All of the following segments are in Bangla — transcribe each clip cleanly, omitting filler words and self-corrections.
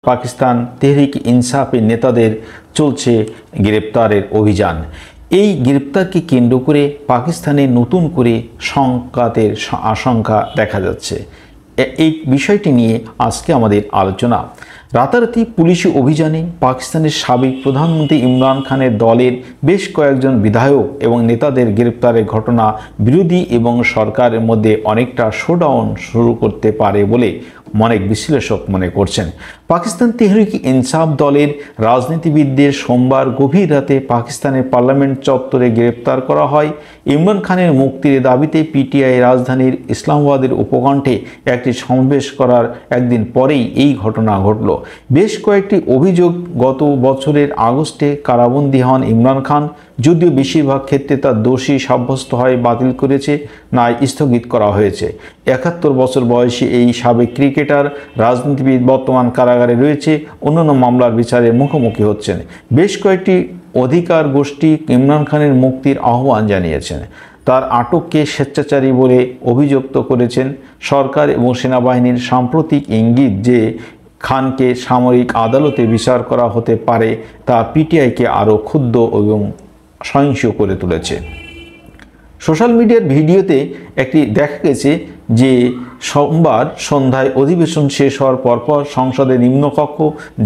পাকিস্তান তেহরিক ইনসাফের নেতাদের চলছে গ্রেপ্তারের অভিযান। এই গ্রেপ্তারকে কেন্দ্র করে পাকিস্তানে নতুন করে সংঘাতের আশঙ্কা দেখা যাচ্ছে। এই বিষয়টি নিয়ে আজকে আমাদের আলোচনা। রাতারাতি পুলিশি অভিযানে পাকিস্তানের সাবেক প্রধানমন্ত্রী ইমরান খানের দলের বেশ কয়েকজন বিধায়ক এবং নেতাদের গ্রেপ্তারের ঘটনা বিরোধী এবং সরকারের মধ্যে অনেকটা শোডাউন শুরু করতে পারে বলে অনেক বিশ্লেষক মনে করছেন। পাকিস্তান তেহরিক ইনসাফ দলের রাজনীতিবিদদের সোমবার গভীর রাতে পাকিস্তানের পার্লামেন্ট চত্বরে গ্রেপ্তার করা হয়। ইমরান খানের মুক্তির দাবিতে পিটিআই রাজধানীর ইসলামাবাদের উপকণ্ঠে একটি সমাবেশ করার একদিন পরেই এই ঘটনা ঘটল। বেশ কয়েকটি অভিযোগ গত বছরের আগস্টে কারাবন্দী হন ইমরান খান, যদিও বেশিরভাগ ক্ষেত্রে তার দোষী সাব্যস্ত হয় বাতিল করেছে না স্থগিত করা হয়েছে। ৭১ বছর বয়সী এই সাবেক ক্রিকেটার রাজনীতিবিদ বর্তমান কারাগারে রয়েছে, অন্যান্য মামলার বিচারের মুখোমুখি হচ্ছেন। বেশ কয়েকটি অধিকার গোষ্ঠী ইমরান খানের মুক্তির আহ্বান জানিয়েছেন। তার আটককে স্বেচ্ছাচারী বলে অভিযুক্ত করেছেন। সরকার এবং সেনাবাহিনীর সাম্প্রতিক ইঙ্গিত যে খানকে সামরিক আদালতে বিচার করা হতে পারে তা পিটিআইকে আরও ক্ষুব্ধ এবং সহিংস করে তুলেছে। সোশ্যাল মিডিয়ার ভিডিওতে একটি দেখা গেছে যে সোমবার সন্ধ্যায় অধিবেশন শেষ হওয়ার পরপর সংসদের নিম্নকক্ষ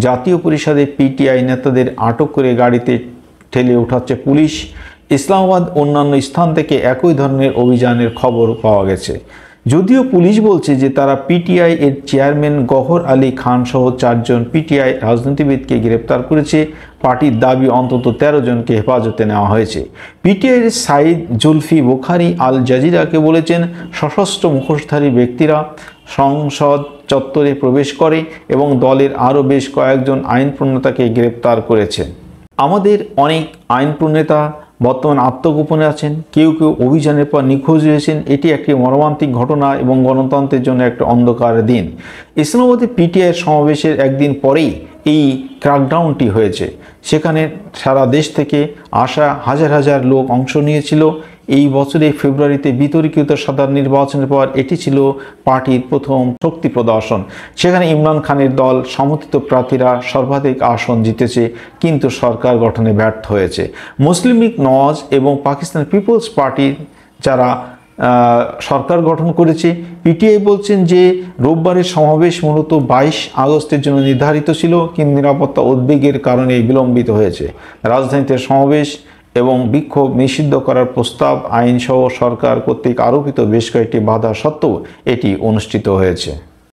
জাতীয় পরিষদে পিটিআই নেতাদের আটক করে গাড়িতে ঠেলে উঠাচ্ছে পুলিশ। ইসলামাবাদ অন্যান্য স্থান থেকে একই ধরনের অভিযানের খবর পাওয়া গেছে। যদিও পুলিশ বলছে যে তারা পিটিআই এর চেয়ারম্যান গওহর আলী খান সহ 4 জন পিটিআই রাজনীতিবিদকে গ্রেপ্তার করেছে। পার্টির দাবি অন্তত 13 জনকে হেফাজতে নেওয়া হয়েছে। পিটিআইয়ের সাইদ জুলফি বুখারি আল জাজিরাকে বলেছেন, সশস্ত্র মুখোশধারী ব্যক্তিরা সংসদ চত্বরে প্রবেশ করে এবং দলের আরও বেশ কয়েকজন আইন প্রণেতাকে গ্রেপ্তার করেছে। আমাদের অনেক আইন প্রণেতা বর্তমান আত্মগোপনে আছেন, কেউ কেউ অভিযানের পর নিখোঁজ হয়েছেন। এটি একটি মর্মান্তিক ঘটনা এবং গণতন্ত্রের জন্য একটা অন্ধকার দিন। ইসলামাবাদে পিটিআইয়ের সমাবেশের একদিন পরেই এই ক্র্যাকডাউনটি হয়েছে। সেখানে সারা দেশ থেকে আসা হাজার হাজার লোক অংশ নিয়েছিল। এই বছরের ফেব্রুয়ারিতে বিতর্কিত সাধারণ নির্বাচনের পর এটি ছিল পার্টির প্রথম শক্তি প্রদর্শন। সেখানে ইমরান খানের দল সমর্থিত প্রার্থীরা সর্বাধিক আসন জিতেছে, কিন্তু সরকার গঠনে ব্যর্থ হয়েছে। মুসলিম লীগ নওয়াজ এবং পাকিস্তান পিপলস পার্টি যারা সরকার গঠন করেছে। পিটিআই বলছেন যে রোববারের সমাবেশ মূলত 22 আগস্টের জন্য নির্ধারিত ছিল, কিন্তু নিরাপত্তা উদ্বেগের কারণে বিলম্বিত হয়েছে। রাজধানীতে সমাবেশ এবং বিক্ষোভ নিষিদ্ধ করার প্রস্তাব আইনসহ সরকার কর্তৃক আরোপিত বেশ কয়েকটি বাধা সত্ত্বেও এটি অনুষ্ঠিত হয়েছে।